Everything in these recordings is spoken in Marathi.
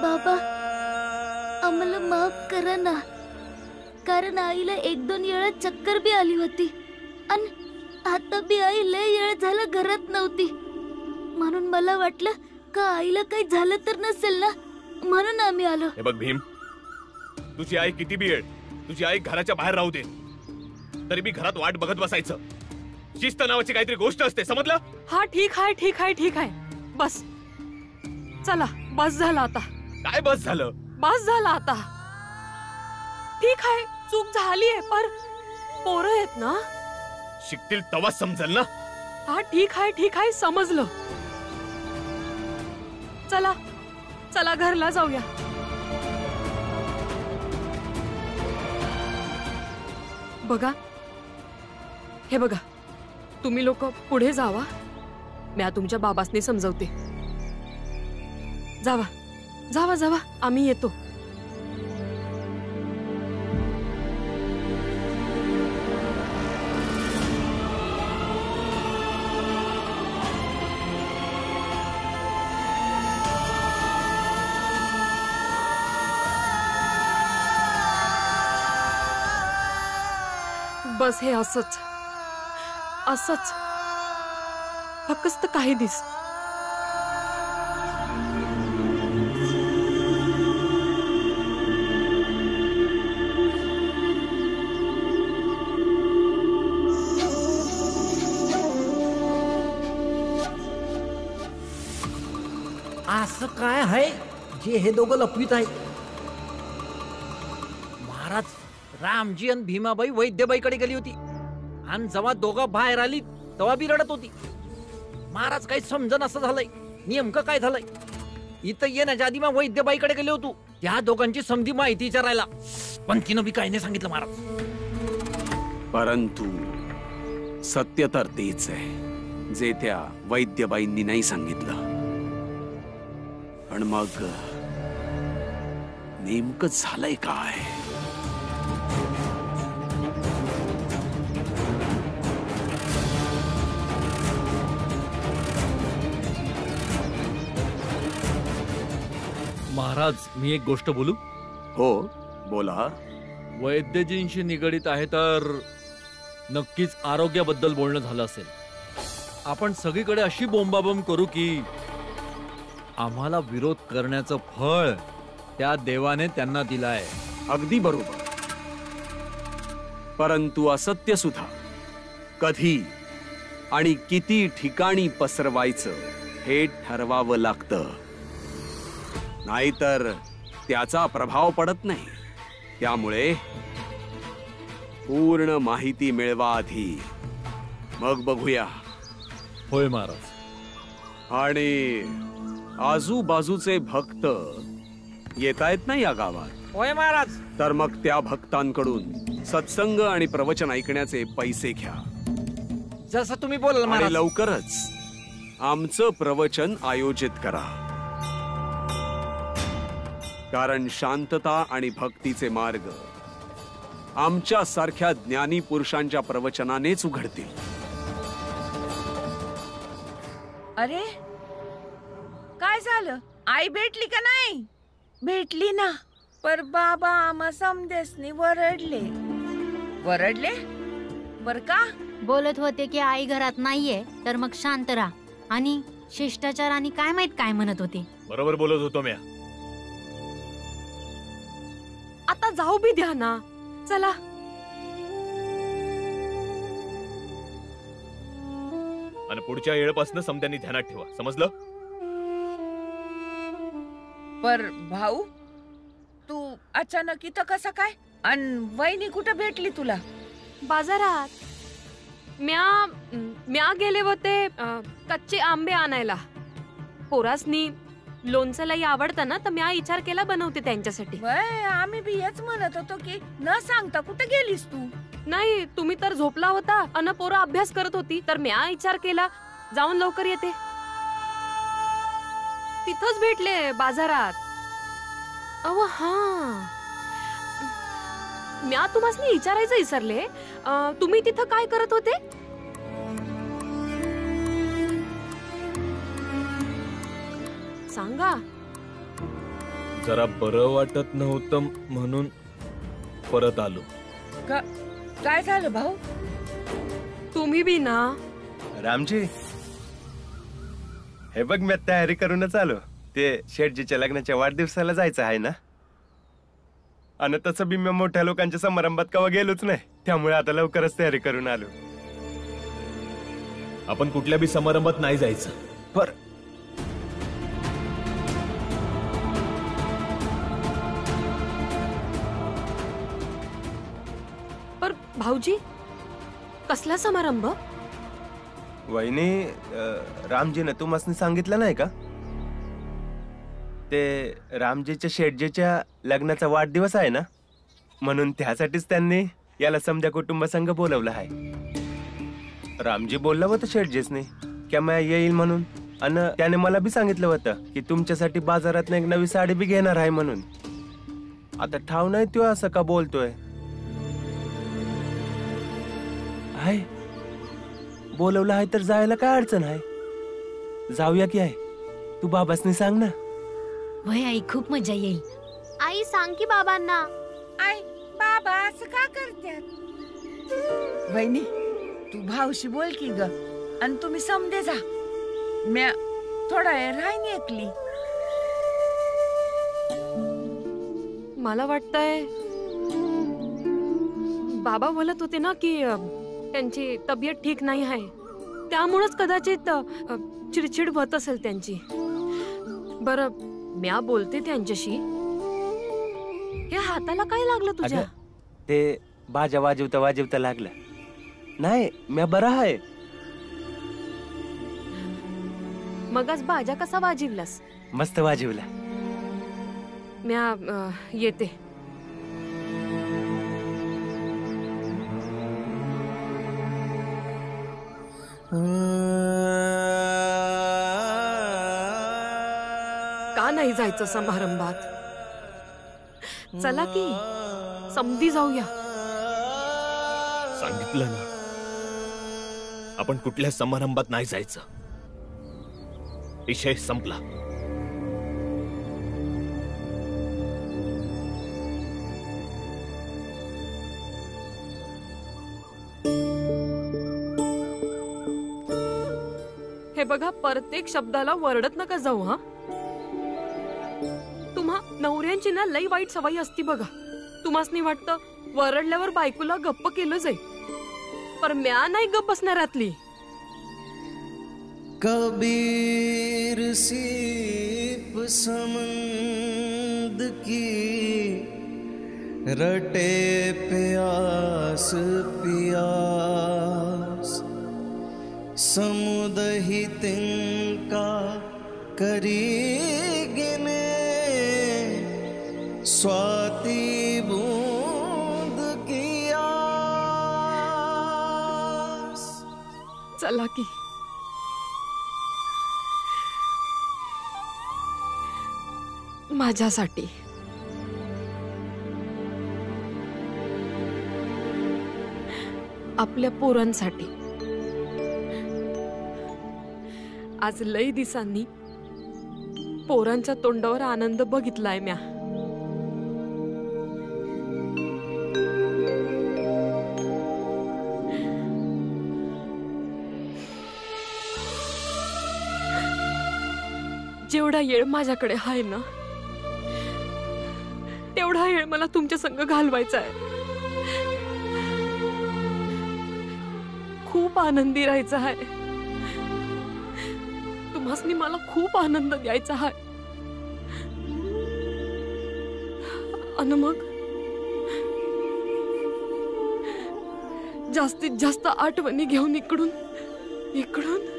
बाबा आम्हाला माफ करा ना, कारण आईला 1-2 वेळा चक्कर बी आली होती आणि आता बी आई लय वेळ झाला घरात नव्हती, म्हणून मला वाटलं का आईला काही झालं तर नसेल ना, म्हणून आम्ही आलो. हे बघ भीम, तुझी आई किती बी येळ तुझी आई घराच्या बाहेर राहू दे तरी बी घरात वाट बघत बसायचं. शिस्त नावाची काहीतरी गोष्ट असते, समजलं? हा ठीक आहे ठीक आहे ठीक आहे, बस चला, बस झालं आता. काय बस झालं? बस झालं आता. ठीक आहे, चूक झाली आहे, पर पोरं आहेत ना, शिकतील तवा समजेल ना. हा ठीक आहे समजलं. चला चला घरला जाऊया. बघा, हे बघा, तुम्ही लोक पुढे जावा, मी तुमच्या बाबासनी समजवते. जावा जावा जावा, आम्ही येतो. बस हे असंच असंच फक्त काही दिस. असं काय आहे जे हे दोघं लपवीत आहेत? महाराज, रामजी आणि भीमाबाई वैद्यबाईकडे गेली होती आणि जेव्हा दोघं बाहेर आली तेव्हा बी रडत होती. महाराज, काही समजन असं झालंय, नेमकं काय झालंय? इथं येण्याच्या आधी मग वैद्यबाईकडे गेले होतो त्या दोघांची समधी माहिती विचारायला, पण तिनं बी काही नाही सांगितलं महाराज. परंतु सत्य तर तेच आहे जे त्या वैद्यबाईंनी नाही सांगितलं. पण मग नेमकं झालंय काय? महाराज, मी एक गोष्ट बोलू? हो, बोला. वैद्यजींशी निगडित आहे तर नक्कीच आरोग्याबद्दल बोलणं झालं असेल. आपण सगळीकडे अशी बोंबाबोंब करू की आम्हाला विरोध करण्याचं फळ त्या देवाने त्यांना दिलाय. अगदी बरोबर. परंतु असत्य सुद्धा कधी आणि किती ठिकाणी पसरवायचं हे ठरवावं लागतं, नाहीतर त्याचा प्रभाव पडत नाही. त्यामुळे पूर्ण माहिती मिळवा आधी, मग बघूया. होय महाराज. आणि आजूबाजूचे भक्त येतायत ना या गावात? होय महाराज. तर मग त्या भक्तांकडून सत्संग आणि प्रवचन ऐकण्याचे पैसे घ्या. जसं तुम्ही बोलाल आणि महाराज. लवकरच आमचं प्रवचन आयोजित करा, कारण शांतता आणि भक्तीचे मार्ग आमच्या सारख्या ज्ञानी पुरुषांच्या प्रवचनानेच उघडतील. अरे काय झालं? आई भेटली का नाही? भेटली ना, पर बाबा आम्हा समदेसनी वरडले. बर का? बोलत होते की आई घरात नाहीये, तर मग शांत राहा आणि शिष्टाचार आणि काय माहित काय म्हणत होते. बरोबर बोलत होतो म्या. आता जाऊ बी द्या ना, चला. आणि पुढच्या येळपासून समत्यांनी ध्यानात ठेवा, समजलं? पर भाऊ, तू अचानक इथं कसं काय? आणि वहिनी कुठं भेटली तुला? बाजारात. म्या गेले होते कच्चे आंबे आणायला. पोरासनी लोणचं लई आवडतं ना, तर म्या विचार केला बनवते त्यांच्यासाठी. आम्ही बी हेच म्हणत होतो की न सांगता कुठे गेलीस तू? नाही, तुम्ही तर झोपला होता अन पोरं अभ्यास करत होती, तर म्या विचार केला जाऊन लवकर येते. तिथंच भेटले बाजारात. अहो हा, म्या तुम्हाला विचारायचं विसरले, तुम्ही तिथं काय करत होते? सांगा. जरा बरं वाटत नव्हतं म्हणून परत आलो. काय झालं भाऊ? तुम्ही बी ना. रामजी, हे बघ मी तयारी करूनच आलो. ते शेठजीच्या लग्नाच्या वाढदिवसाला जायचं आहे ना, आणि तसं बी मी मोठ्या लोकांच्या समारंभात कवा गेलोच नाही, त्यामुळे आता लवकरच तयारी करून आलो. आपण कुठल्या बी समारंभात नाही जायचं. पर पर भाऊजी, कसला समारंभ? वहिनी, रामजीने तुम्हाला सांगितलं नाही का? ते रामजीच्या शेठजीच्या लग्नाचा वाढदिवस आहे ना, म्हणून त्यासाठीच त्यांनी याला समजा कुटुंबसंघ बोलवलं आहे. रामजी बोलला होता शेठजीसने की मैं येईल म्हणून, आणि त्याने मला बी सांगितलं होतं की तुमच्यासाठी बाजारात एक नवी साडी बी घेणार आहे म्हणून. आता ठाव नाही तो असं का बोलतोय. आहे बोलवलं आहे तर जायला काय अडचण आहे, जाऊया की आहे. तू बाबासनी सांग ना. वय आई, खूप मजा येईल. आई सांग की बाबांना. आई बाबा असं का करतात? वहिनी, तू भाऊशी बोल की ग, आणि तुम्ही समजे जा. म्या थोडा वेळ राहीन एकली. मला वाटतंय बाबा बोलत होते ना की त्यांची तब्येत ठीक नाही आहे, त्यामुळेच कदाचित चिडचिड होत असेल त्यांची. बरं, म्या बोलते त्यांच्याशी. हे हाताला काय लागलं तुझ्या? ते बाजा वाजवता वाजवता लागलं. नाही, म्या बरा आहे. मगच बाजा कसा वाजवलास? मस्त वाजवला. म्या येते. का नाही जायचं समारंभात? चला की समधी जाऊया. सांगितलं ना, आपण कुठल्या समारंभात नाही जायचं. विषय संपला. हे बघा, प्रत्येक शब्दाला वरडत नका जाऊ. हा, तुम्हा नवऱ्यांची ना लई वाईट सवय असती बघा. तुम्हासनी वाटतं वरडल्यावर बायकोला गप्प केलं जाईल, पर म्या नाही गप्प बसणाऱ्यातली. कबीर सीप समंद की रटे प्यास पियास, समुदहि तिनका करी गिने, स्वाति बूंद की आस. चला की. माझ्यासाठी. आपल्या पोरांसाठी. आज लई दिवसांनी पोरांच्या तोंडावर आनंद बघितलाय म्या. जेवढा वेळ माझ्याकडे आहे ना, तेवढा वेळ मला तुमच्या संग घालवायचा आहे. खूप आनंदी राहायचं आहे. तुम्हासनी मला खूप आनंद द्यायचा आहे. आणि मग जास्तीत जास्त आठवणी घेऊन इकडून इकडून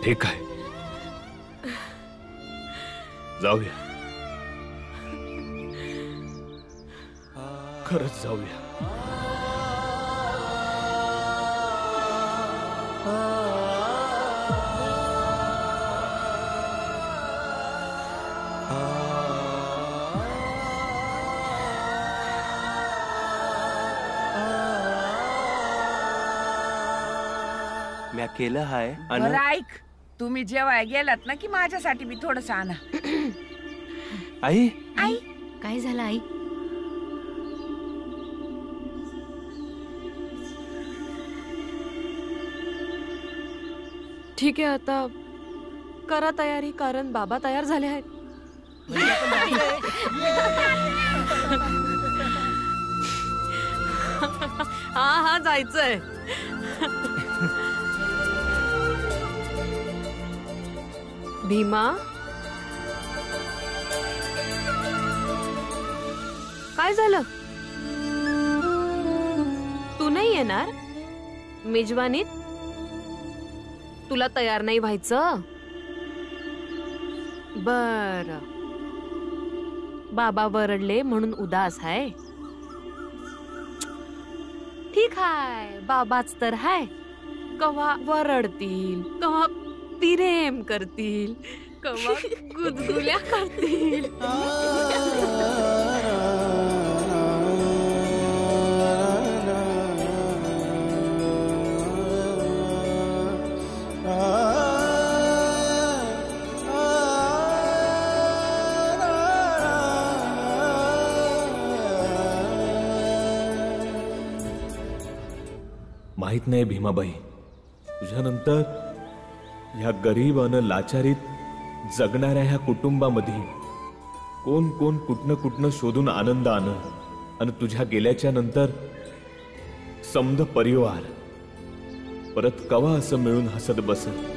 ठीक आहे, जाऊया. खरंच जाऊया. म्या केलं हाय बरं ऐक, तुम्ही जेव्हा गेलात ना की माझ्यासाठी मी थोडस आणा. आई आई काय झालं आई? ठीक आहे, आता करा तयारी, कारण बाबा तयार झाले आहेत. हा जायचंय. भीमा, काय झालं? तू नाही येणार मेजवानीत? तुला तयार नाही व्हायचं? बर, बाबा वरडले म्हणून उदास आहे. ठीक आहे, बाबाच तर हाय. कवा वरडतील, कवा प्रेम करतील, कवा गुदगुल्या करतील. माहित नाही भीमाबाई, तुझ्यानंतर ह्या गरीब अन लाचारीत जगणाऱ्या ह्या कुटुंबामध्ये कोण कोण कुठनं कुठनं शोधून आनंद आणन, आणि तुझ्या गेल्याच्या नंतर समद परिवार परत कवा असं मिळून हसत बसत.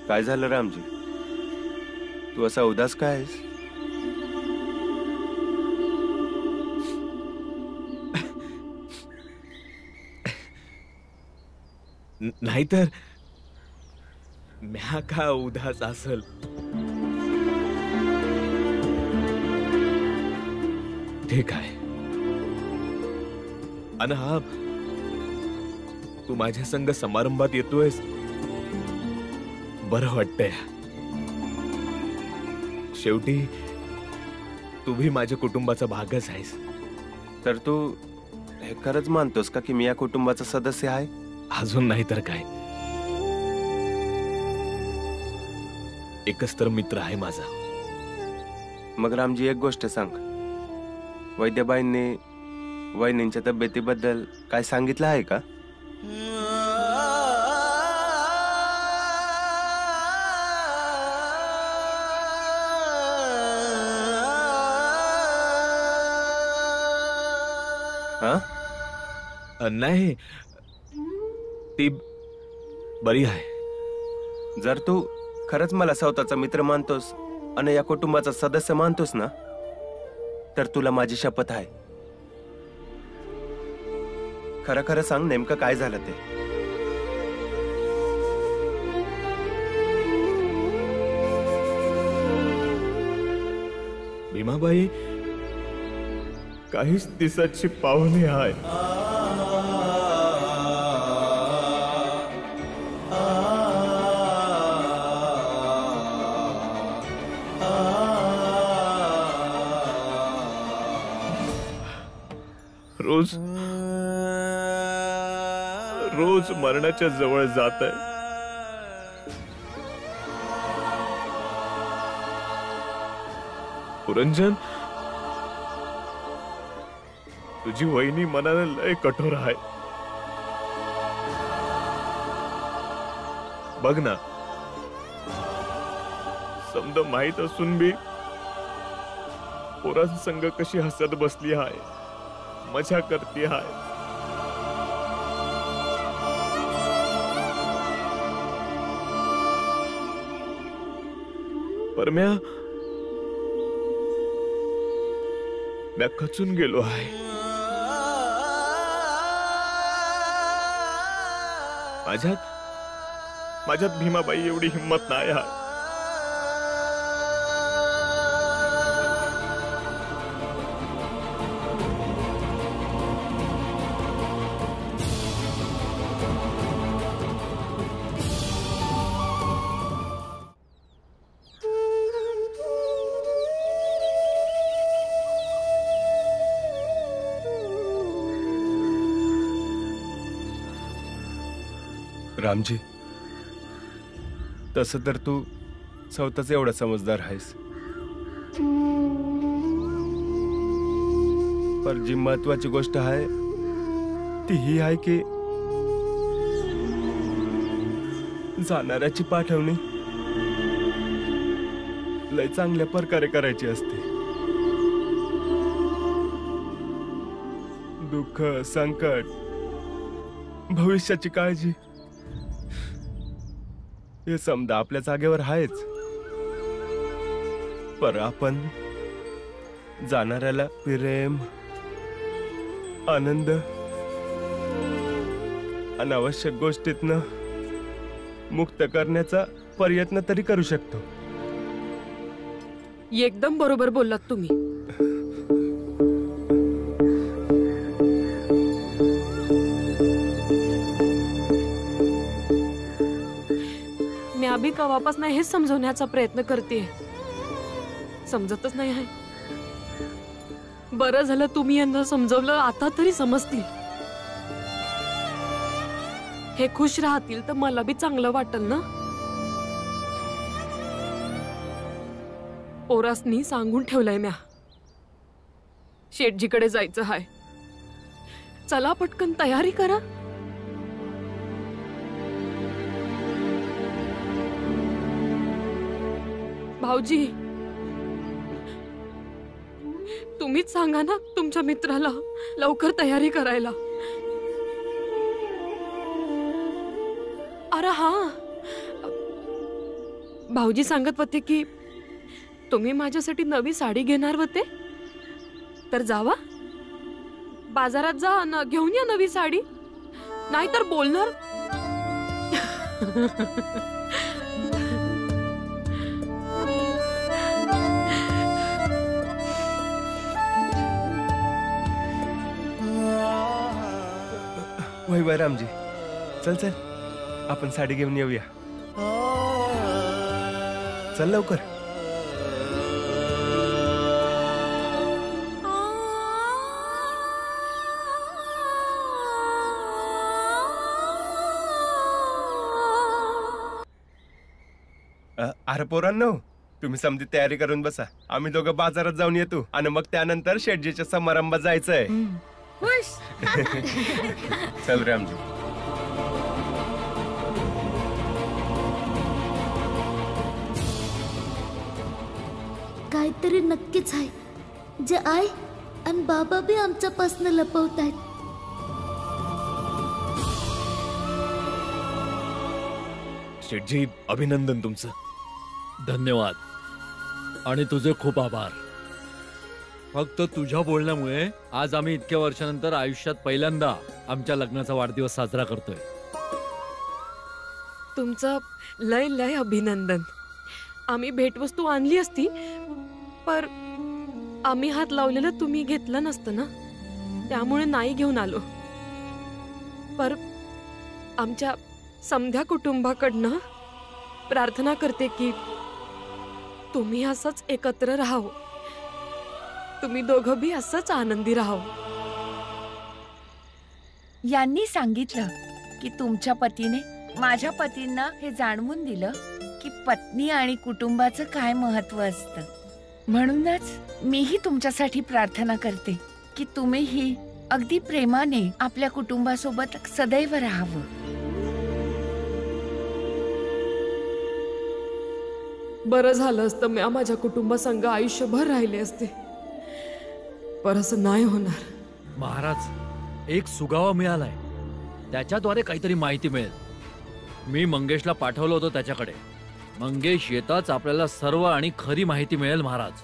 काय झालं रामजी, तू असा उदास काय आहेस? नाहीतर म्या का उदास असल? ठीक आहे. अन हा, तू माझ्या संग समारंभात येतोयस, बरं वाटतंय. शेवटी तू भी माझ्या कुटुंबाचा भागच आहेस. तर तू हे खरंच मानतोस का की मी या कुटुंबाचा सदस्य आहे? अजून नाही तर काय, एकच तर मित्र आहे माझा. मग रामजी एक गोष्ट सांग, वैद्यबाईंनी वहिनींच्या तब्येतीबद्दल काय सांगितलं आहे का? नाही, ती बरी आहे. जर तू खरंच मला स्वतःचा मित्र मानतोस आणि या कुटुंबाचा सदस्य मानतोस ना, तर तुला माझी शपथ आहे. खरं खरं सांग, नेमकं काय झालं ते? भीमाबाई काहीच दिसाची पाहुणे आहे. रोज रोज मरणाच्या जवळ जात आहे. पुरंजन, तुझी वहिनी मनाने लय कठोर आहे. बघ ना, समद माहित असून बी पोरांसंग कशी हसत बसली आहे, मजा करती आहे. परम्या, म्या खचून गेलो आहे. माझ्यात भीमाबाई एवढी हिंमत नाही आहे. रामजी, तसं तर तू स्वतःच एवढा समजदार आहेस, पण जी महत्वाची गोष्ट आहे ती ही आहे की जाणाऱ्याची पाठवणी लय चांगल्या प्रकारे करायची असते. दुःख, संकट, भविष्याची काळजी हे समजा आपल्या जागेवर आहेच, पर आपण जाणाऱ्याला प्रेम, आनंद, अनावश्यक गोष्टीतनं मुक्त करण्याचा प्रयत्न तरी करू शकतो. एकदम बरोबर बोललात तुम्ही. मी अभि कवापासून हेच समजवण्याचा प्रयत्न करते, समजतच नाही आहे. बरं झालं तुम्ही यांना समजवलं, आता तरी समजतील. हे खुश राहतील तर मला बी चांगलं वाटेल ना. पोरासनी सांगून ठेवलंय म्या, शेटजीकडे जायचं हाय. चला पटकन तयारी करा. भाऊजी, तुम्हीच सांगा ना तुमच्या मित्राला लवकर तयारी करायला. अरे हा, भाऊजी सांगत होते की तुम्ही माझ्यासाठी नवी साडी घेणार होते, तर जावा बाजारात जा ना, घेऊन या नवी साडी, नाहीतर बोलणार. वय वय रामजी, चल चल आपण साडी घेऊन येऊया. चल लवकर. अरे पोरांनो, तुम्ही समजी तयारी करून बसा. आम्ही दोघं बाजारात जाऊन येतो आणि मग त्यानंतर शेटजीच्या समारंभात जायचंय. चल रामजी. काहीतरी नक्कीच आहे जे आई आणि बाबा बी आमच्यापासून लपवत आहेत. शेटजी, अभिनंदन तुमचं. धन्यवाद आणि तुझे खूप आभार. फक्त तुझ्या बोलण्यामुळे आज आम्ही इतक्या वर्षानंतर आयुष्यात पहिल्यांदा आमच्या लग्नाचा वाढदिवस साजरा करतोय. तुमचं लय लय अभिनंदन. आम्ही भेटवस्तू आणली असती, पर आम्ही हात लावलेलं तुम्ही घेतलं नसतं ना, त्यामुळे नाही घेऊन आलो. पर आमच्या समध्या कुटुंबाकडनं प्रार्थना करते की तुम्ही असंच एकत्र राहावं, तुम्ही दोघं बी असंच आनंदी राहावं. यांनी सांगितलं की तुमच्या पतीने माझ्या पतींना हे जाणवून दिलं की पत्नी आणि कुटुंबाचं काय महत्व असतं. म्हणूनच मीही तुमच्यासाठी प्रार्थना करते की तुम्हीही अगदी प्रेमाने आपल्या कुटुंबासोबत सदैव राहावं. बरं झालं असतं मी माझ्या कुटुंबासंग आयुष्यभर राहिले असते, पर असं नाही होणार. महाराज, एक सुगावा मिळालाय, त्याच्याद्वारे काहीतरी माहिती मिळेल. मी मंगेशला पाठवलं होतं त्याच्याकडे. मंगेश येताच आपल्याला सर्व आणि खरी माहिती मिळेल महाराज.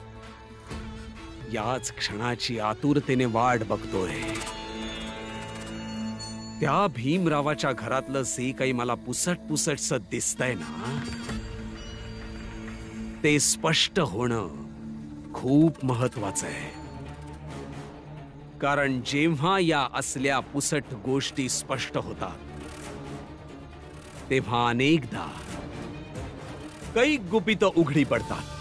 याच क्षणाची आतुरतेने वाट बघतोय. त्या भीमरावाच्या घरातलं जे काही मला पुसट पुसटस दिसतंय ना, ते स्पष्ट होणं खूप महत्वाचं आहे. कारण जेव्हा या असल्या पुसट गोष्टी स्पष्ट होतात, तेव्हा अनेकदा काही गुपितं उघडी पडतात.